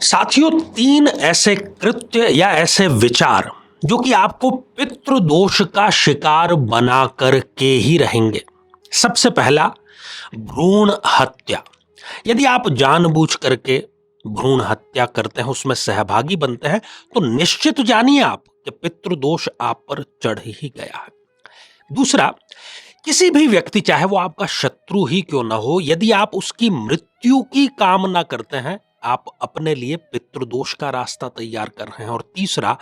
साथियों, तीन ऐसे कृत्य या ऐसे विचार जो कि आपको पितृदोष का शिकार बना कर के ही रहेंगे। सबसे पहला, भ्रूण हत्या। यदि आप जानबूझ करके भ्रूण हत्या करते हैं, उसमें सहभागी बनते हैं, तो निश्चित जानिए आप कि पितृदोष आप पर चढ़ ही गया है। दूसरा, किसी भी व्यक्ति, चाहे वो आपका शत्रु ही क्यों ना हो, यदि आप उसकी मृत्यु की कामना करते हैं, आप अपने लिए पितृदोष का रास्ता तैयार कर रहे हैं। और तीसरा,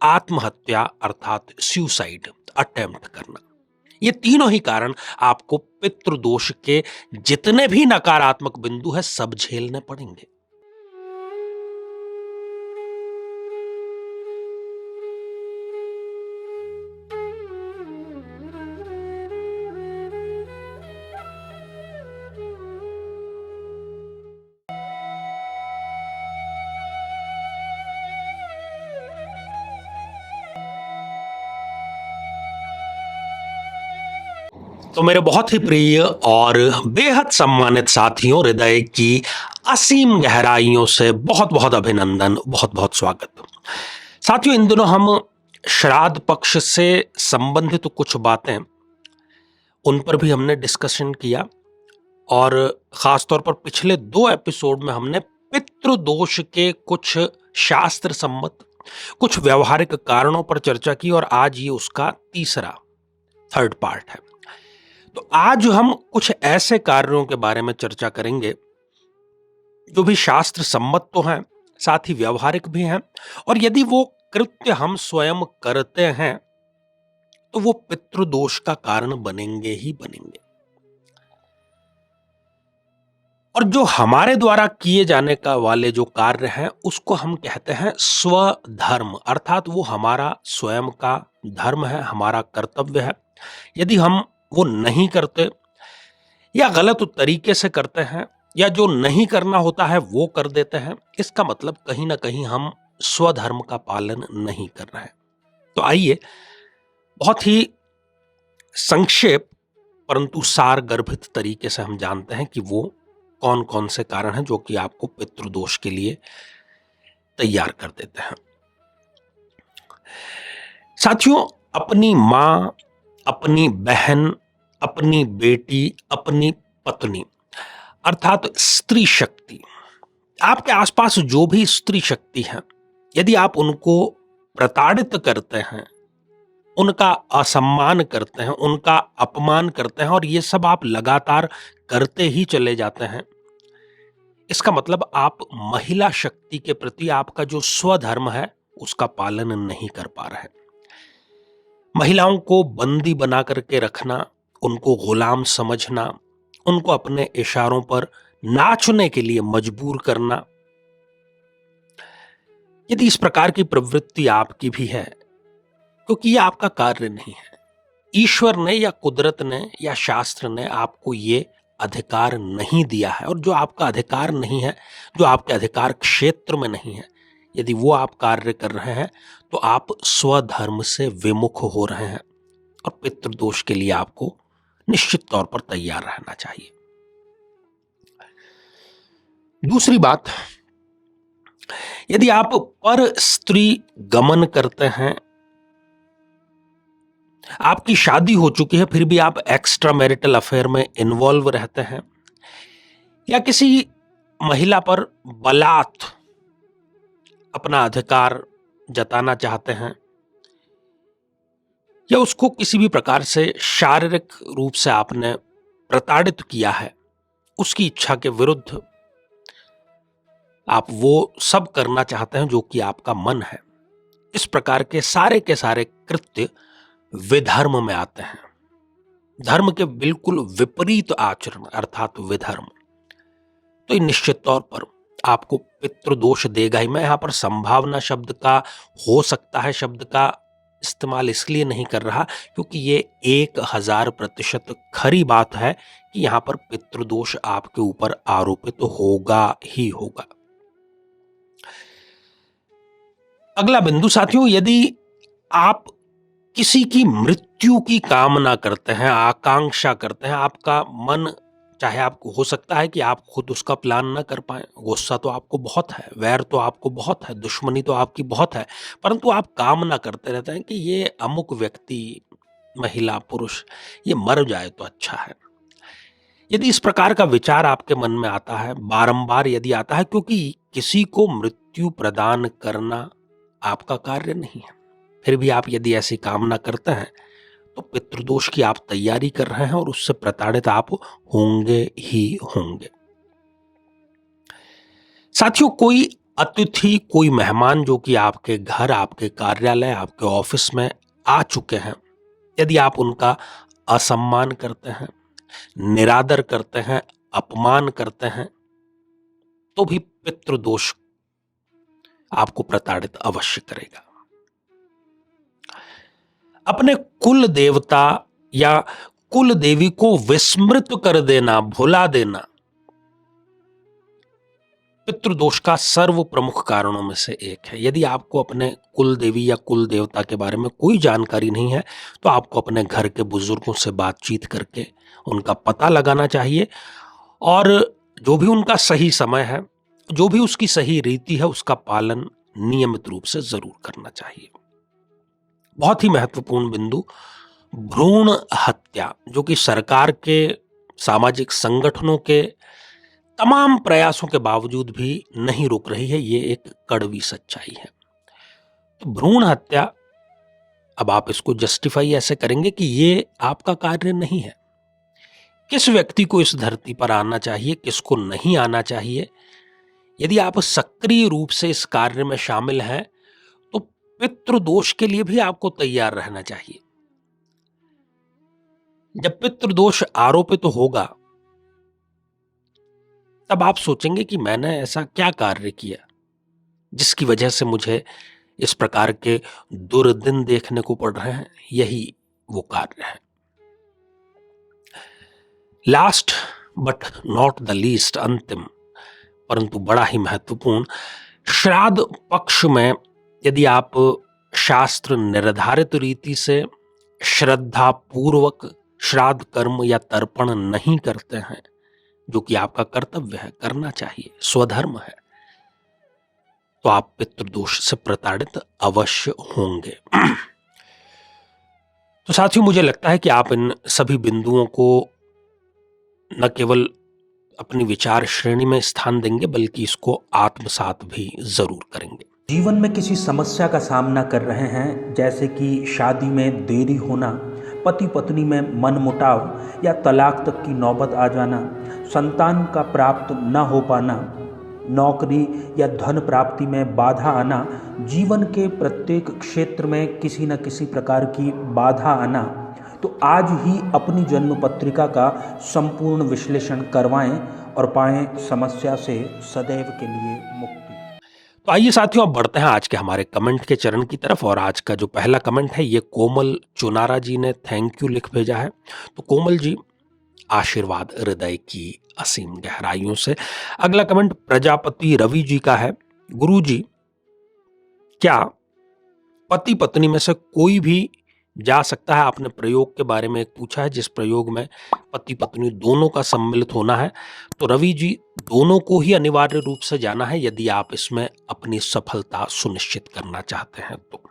आत्महत्या अर्थात सुसाइड अटेम्प्ट करना। ये तीनों ही कारण आपको पितृदोष के जितने भी नकारात्मक बिंदु है सब झेलने पड़ेंगे। तो मेरे बहुत ही प्रिय और बेहद सम्मानित साथियों, हृदय की असीम गहराइयों से बहुत बहुत अभिनंदन, बहुत बहुत स्वागत। साथियों, इन दिनों हम श्राद्ध पक्ष से संबंधित कुछ बातें, उन पर भी हमने डिस्कशन किया और खासतौर पर पिछले 2 एपिसोड में हमने पितृदोष के कुछ शास्त्र सम्मत, कुछ व्यवहारिक कारणों पर चर्चा की और आज ये उसका तीसरा, थर्ड पार्ट है। तो आज हम कुछ ऐसे कार्यों के बारे में चर्चा करेंगे जो भी शास्त्र सम्मत तो हैं, साथ ही व्यवहारिक भी हैं, और यदि वो कृत्य हम स्वयं करते हैं तो वो पितृदोष का कारण बनेंगे ही बनेंगे। और जो हमारे द्वारा किए जाने का वाले जो कार्य हैं उसको हम कहते हैं स्वधर्म, अर्थात वो हमारा स्वयं का धर्म है, हमारा कर्तव्य है। यदि हम वो नहीं करते या गलत तरीके से करते हैं या जो नहीं करना होता है वो कर देते हैं, इसका मतलब कहीं ना कहीं हम स्वधर्म का पालन नहीं कर रहे हैं। तो आइए बहुत ही संक्षेप परंतु सार गर्भित तरीके से हम जानते हैं कि वो कौन कौन से कारण हैं जो कि आपको पितृदोष के लिए तैयार कर देते हैं। साथियों, अपनी मां, अपनी बहन, अपनी बेटी, अपनी पत्नी अर्थात स्त्री शक्ति, आपके आसपास जो भी स्त्री शक्ति है, यदि आप उनको प्रताड़ित करते हैं, उनका असम्मान करते हैं, उनका अपमान करते हैं और ये सब आप लगातार करते ही चले जाते हैं, इसका मतलब आप महिला शक्ति के प्रति आपका जो स्वधर्म है उसका पालन नहीं कर पा रहे। महिलाओं को बंदी बना करके रखना, उनको गुलाम समझना, उनको अपने इशारों पर नाचने के लिए मजबूर करना, यदि इस प्रकार की प्रवृत्ति आपकी भी है, क्योंकि यह आपका कार्य नहीं है, ईश्वर ने या कुदरत ने या शास्त्र ने आपको ये अधिकार नहीं दिया है, और जो आपका अधिकार नहीं है, जो आपके अधिकार क्षेत्र में नहीं है, यदि वो आप कार्य कर रहे हैं तो आप स्वधर्म से विमुख हो रहे हैं और पितृदोष के लिए आपको निश्चित तौर पर तैयार रहना चाहिए। दूसरी बात, यदि आप पर स्त्री गमन करते हैं, आपकी शादी हो चुकी है फिर भी आप एक्स्ट्रा मैरिटल अफेयर में इन्वॉल्व रहते हैं, या किसी महिला पर बलात् अपना अधिकार जताना चाहते हैं, या उसको किसी भी प्रकार से शारीरिक रूप से आपने प्रताड़ित किया है, उसकी इच्छा के विरुद्ध आप वो सब करना चाहते हैं जो कि आपका मन है, इस प्रकार के सारे कृत्य विधर्म में आते हैं। धर्म के बिल्कुल विपरीत आचरण अर्थात विधर्म, तो ये निश्चित तौर पर आपको पितृदोष देगा ही। मैं यहां पर संभावना शब्द का, हो सकता है शब्द का इस्तेमाल इसलिए नहीं कर रहा क्योंकि ये 1000% खरी बात है कि यहां पर पितृदोष आपके ऊपर आरोपित तो होगा ही होगा। अगला बिंदु साथियों, यदि आप किसी की मृत्यु की कामना करते हैं, आकांक्षा करते हैं, आपका मन चाहे आपको हो सकता है कि आप खुद उसका प्लान ना कर पाएं, गुस्सा तो आपको बहुत है, वैर तो आपको बहुत है, दुश्मनी तो आपकी बहुत है, परंतु आप कामना करते रहते हैं कि ये अमुक व्यक्ति, महिला, पुरुष, ये मर जाए तो अच्छा है। यदि इस प्रकार का विचार आपके मन में आता है, बारंबार यदि आता है, क्योंकि किसी को मृत्यु प्रदान करना आपका कार्य नहीं है, फिर भी आप यदि ऐसी कामना करते हैं तो पितृदोष की आप तैयारी कर रहे हैं और उससे प्रताड़ित आप होंगे ही होंगे। साथियों, कोई अतिथि, कोई मेहमान जो कि आपके घर, आपके कार्यालय, आपके ऑफिस में आ चुके हैं, यदि आप उनका असम्मान करते हैं, निरादर करते हैं, अपमान करते हैं, तो भी पितृदोष आपको प्रताड़ित अवश्य करेगा। अपने कुल देवता या कुल देवी को विस्मृत कर देना, भुला देना, पितृदोष का सर्व प्रमुख कारणों में से एक है। यदि आपको अपने कुल देवी या कुल देवता के बारे में कोई जानकारी नहीं है, तो आपको अपने घर के बुजुर्गों से बातचीत करके उनका पता लगाना चाहिए और जो भी उनका सही समय है, जो भी उसकी सही रीति है, उसका पालन नियमित रूप से जरूर करना चाहिए। बहुत ही महत्वपूर्ण बिंदु, भ्रूण हत्या, जो कि सरकार के, सामाजिक संगठनों के तमाम प्रयासों के बावजूद भी नहीं रुक रही है, ये एक कड़वी सच्चाई है। तो भ्रूण हत्या, अब आप इसको जस्टिफाई ऐसे करेंगे कि ये आपका कार्य नहीं है। किस व्यक्ति को इस धरती पर आना चाहिए, किसको नहीं आना चाहिए, यदि आप सक्रिय रूप से इस कार्य में शामिल हैं तो पितृदोष के लिए भी आपको तैयार रहना चाहिए। जब पितृदोष आरोपित होगा तब आप सोचेंगे कि मैंने ऐसा क्या कार्य किया जिसकी वजह से मुझे इस प्रकार के दुर्दिन देखने को पड़ रहे हैं। यही वो कार्य है। Last but not the least, अंतिम परंतु बड़ा ही महत्वपूर्ण, श्राद्ध पक्ष में यदि आप शास्त्र निर्धारित रीति से श्रद्धा पूर्वक श्राद्ध कर्म या तर्पण नहीं करते हैं, जो कि आपका कर्तव्य है, करना चाहिए, स्वधर्म है, तो आप पितृदोष से प्रताड़ित अवश्य होंगे। तो साथियों, मुझे लगता है कि आप इन सभी बिंदुओं को न केवल अपनी विचार श्रेणी में स्थान देंगे बल्कि इसको आत्मसात भी जरूर करेंगे। जीवन में किसी समस्या का सामना कर रहे हैं, जैसे कि शादी में देरी होना, पति पत्नी में मनमुटाव या तलाक तक की नौबत आ जाना, संतान का प्राप्त न हो पाना, नौकरी या धन प्राप्ति में बाधा आना, जीवन के प्रत्येक क्षेत्र में किसी न किसी प्रकार की बाधा आना, तो आज ही अपनी जन्म पत्रिका का संपूर्ण विश्लेषण करवाएं और पाएं समस्या से सदैव के लिए मुक्ति। तो आइए साथियों, अब बढ़ते हैं आज के हमारे कमेंट के चरण की तरफ। और आज का जो पहला कमेंट है, ये कोमल चुनारा जी ने थैंक यू लिख भेजा है। तो कोमल जी, आशीर्वाद हृदय की असीम गहराइयों से। अगला कमेंट प्रजापति रवि जी का है। गुरु जी, क्या पति पत्नी में से कोई भी जा सकता है? आपने प्रयोग के बारे में एक पूछा है, जिस प्रयोग में पति पत्नी दोनों का सम्मिलित होना है। तो रवि जी, दोनों को ही अनिवार्य रूप से जाना है यदि आप इसमें अपनी सफलता सुनिश्चित करना चाहते हैं तो।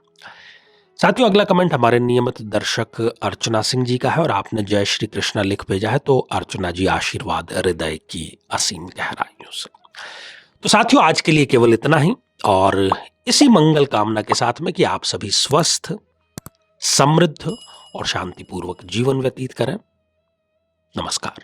साथियों, अगला कमेंट हमारे नियमित दर्शक अर्चना सिंह जी का है और आपने जय श्री कृष्णा लिख भेजा है। तो अर्चना जी, आशीर्वाद हृदय की असीम गहराइयों से। तो साथियों, आज के लिए केवल इतना ही, और इसी मंगल कामना के साथ में कि आप सभी स्वस्थ, समृद्ध और शांतिपूर्वक जीवन व्यतीत करें। नमस्कार।